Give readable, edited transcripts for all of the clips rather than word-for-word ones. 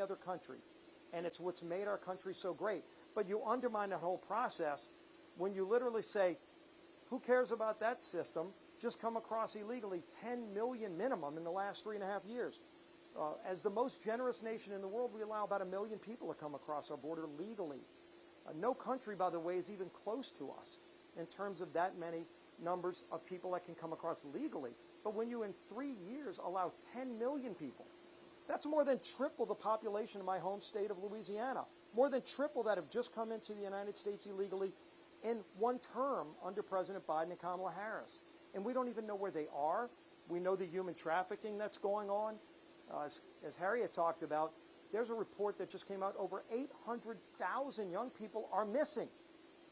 other country. And it's what's made our country so great. But you undermine that whole process when you literally say, who cares about that system? Just come across illegally 10 million minimum in the last 3.5 years. As the most generous nation in the world, we allow about 1 million people to come across our border legally. No country, by the way, is even close to us in terms of that many numbers of people that can come across legally. But when you, in 3 years, allow 10 million people, that's more than triple the population of my home state of Louisiana. More than triple that have just come into the United States illegally in one term under President Biden and Kamala Harris. And we don't even know where they are. We know the human trafficking that's going on. As Harriet talked about, there's a report that just came out, over 800,000 young people are missing.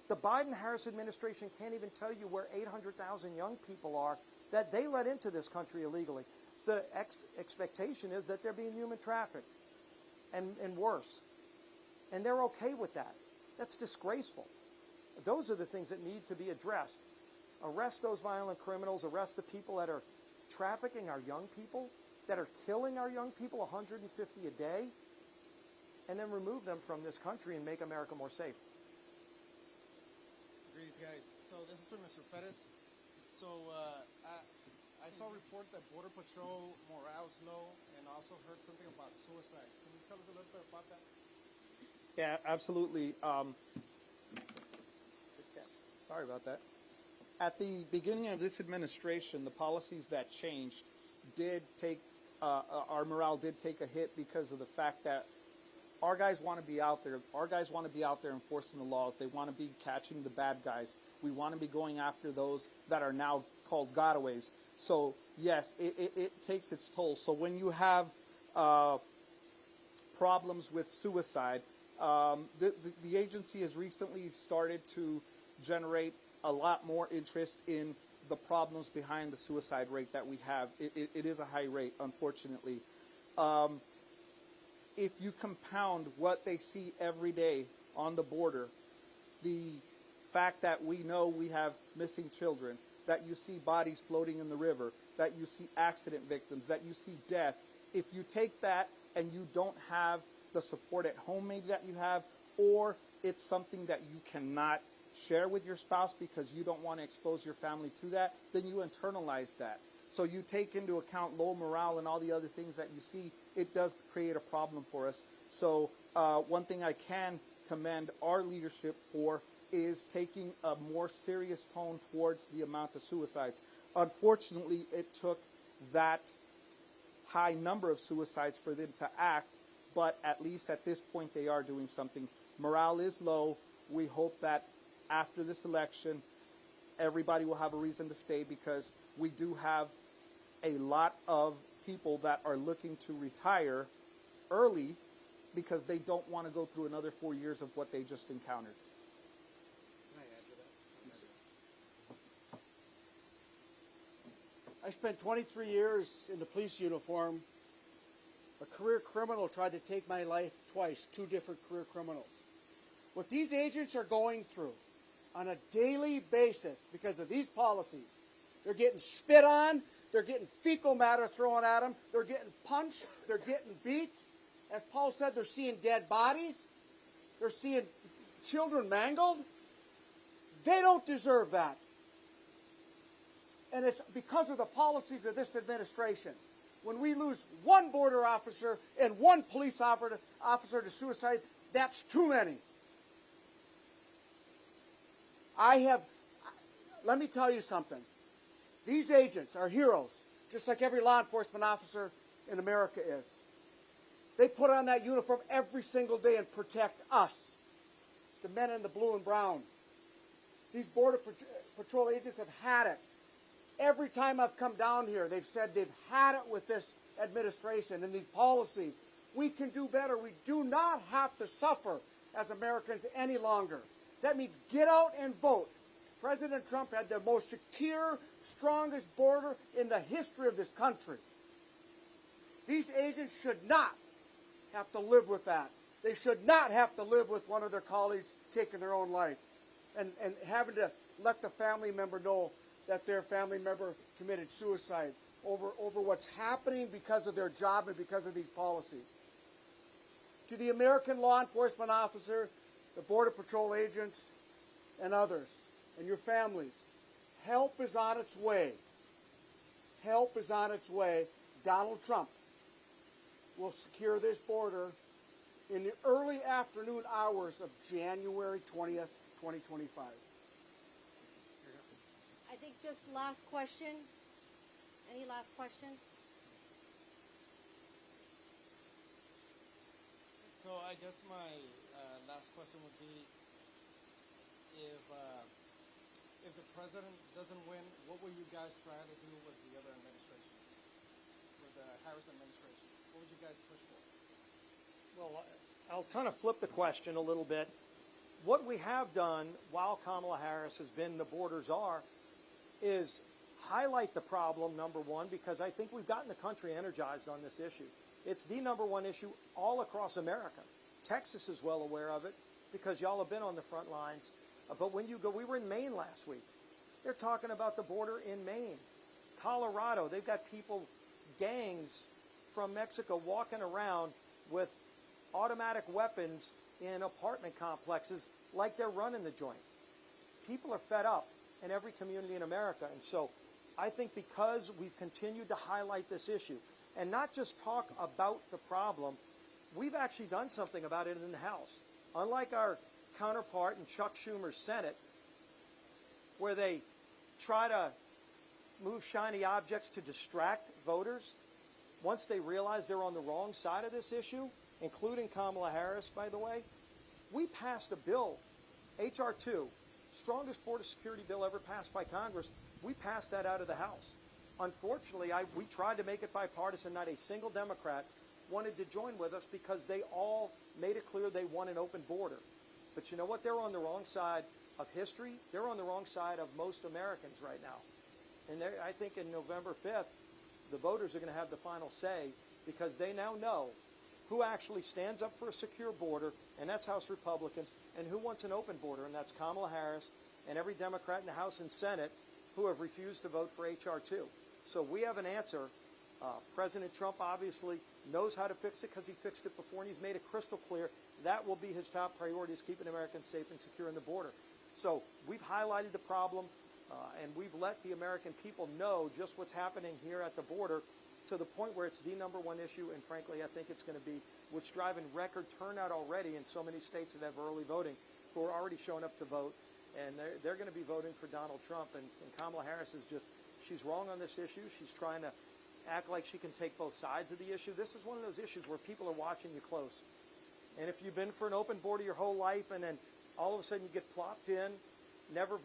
The Biden-Harris administration can't even tell you where 800,000 young people are that they let into this country illegally. The expectation is that they're being human trafficked and worse. And they're okay with that. That's disgraceful. Those are the things that need to be addressed. Arrest those violent criminals, arrest the people that are trafficking our young people, that are killing our young people, 150 a day, and then remove them from this country and make America more safe. Greetings, guys. So this is for Mr. Perez. So I saw a report that Border Patrol morale is low, and also heard something about suicides. Can you tell us a little bit about that? Yeah, absolutely. Sorry about that. At the beginning of this administration, the policies that changed did take, our morale did take a hit because of the fact that our guys want to be out there. Our guys want to be out there enforcing the laws. They want to be catching the bad guys. We want to be going after those that are now called gotaways. So, yes, it takes its toll. So when you have problems with suicide, the agency has recently started to generate a lot more interest in the problems behind the suicide rate that we have. It is a high rate, unfortunately. If you compound what they see every day on the border, the fact that we know we have missing children, that you see bodies floating in the river, that you see accident victims, that you see death, if you take that and you don't have the support at home maybe that you have, or it's something that you cannot share with your spouse because you don't want to expose your family to that, then you internalize that. So you take into account low morale and all the other things that you see, it does create a problem for us. So one thing I can commend our leadership for is taking a more serious tone towards the amount of suicides. Unfortunately, it took that high number of suicides for them to act, but at least at this point they are doing something. Morale is low. We hope that after this election, everybody will have a reason to stay, because we do have a lot of people that are looking to retire early because they don't want to go through another 4 years of what they just encountered. Can I add to that? I spent 23 years in the police uniform. A career criminal tried to take my life twice, 2 different career criminals. What these agents are going through on a daily basis because of these policies, they're getting spit on, they're getting fecal matter thrown at them, they're getting punched, they're getting beat. As Paul said, they're seeing dead bodies, they're seeing children mangled. They don't deserve that. And it's because of the policies of this administration. When we lose one border officer and one police officer to suicide, that's too many. Let me tell you something. These agents are heroes, just like every law enforcement officer in America is. They put on that uniform every single day and protect us, the men in the blue and brown. These Border Patrol agents have had it. Every time I've come down here, they've said they've had it with this administration and these policies. We can do better. We do not have to suffer as Americans any longer. That means get out and vote. President Trump had the most secure, strongest border in the history of this country. These agents should not have to live with that. They should not have to live with one of their colleagues taking their own life and having to let the family member know that their family member committed suicide over what's happening because of their job and because of these policies. to the American law enforcement officer, the Border Patrol agents, and others, and your families. Help is on its way. Help is on its way. Donald Trump will secure this border in the early afternoon hours of January 20th, 2025. I think just last question. Any last question? So I guess my last question would be, if the president doesn't win, what will you guys try to do with the other administration, with the Harris administration? What would you guys push for? Well, I'll kind of flip the question a little bit. What we have done while Kamala Harris has been the border czar is highlight the problem, number one, because I think we've gotten the country energized on this issue. It's the number one issue all across America. Texas is well aware of it because y'all have been on the front lines. But when you go, we were in Maine last week. They're talking about the border in Maine. Colorado, they've got people, gangs from Mexico walking around with automatic weapons in apartment complexes like they're running the joint. People are fed up in every community in America. And so I think because we've continued to highlight this issue and not just talk about the problem, we've actually done something about it in the House. Unlike our counterpart in Chuck Schumer's Senate, where they try to move shiny objects to distract voters, once they realize they're on the wrong side of this issue, including Kamala Harris, by the way, we passed a bill, H.R. 2, strongest border security bill ever passed by Congress. We passed that out of the House. Unfortunately, we tried to make it bipartisan. Not a single Democrat wanted to join with us because they all made it clear they want an open border. But you know what? They're on the wrong side of history. They're on the wrong side of most Americans right now. And I think in November 5th, the voters are going to have the final say because they now know who actually stands up for a secure border, and that's House Republicans, and who wants an open border, and that's Kamala Harris and every Democrat in the House and Senate who have refused to vote for H.R. 2. So we have an answer. President Trump obviously knows how to fix it because he fixed it before, and he's made it crystal clear that will be his top priority, is keeping Americans safe and secure in the border. So we've highlighted the problem, and we've let the American people know just what's happening here at the border to the point where it's the number one issue, and frankly, I think it's going to be what's driving record turnout already in so many states that have early voting who are already showing up to vote, and they're going to be voting for Donald Trump, and Kamala Harris is just, she's wrong on this issue. She's trying to act like she can take both sides of the issue. This is one of those issues where people are watching you close. And if you've been for an open border your whole life and then all of a sudden you get plopped in, never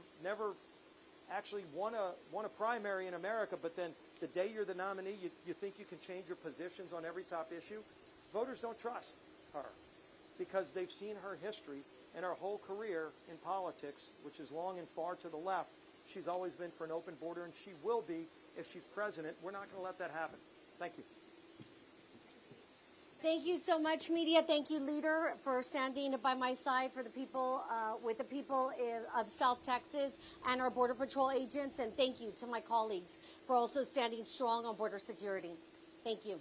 actually won a primary in America, but then the day you're the nominee, you think you can change your positions on every top issue, voters don't trust her because they've seen her history and her whole career in politics, which is long and far to the left. She's always been for an open border, and she will be if she's president. We're not going to let that happen. Thank you. Thank you so much, media. Thank you, leader, for standing by my side for the people, with the people of South Texas and our Border Patrol agents. And thank you to my colleagues for also standing strong on border security. Thank you.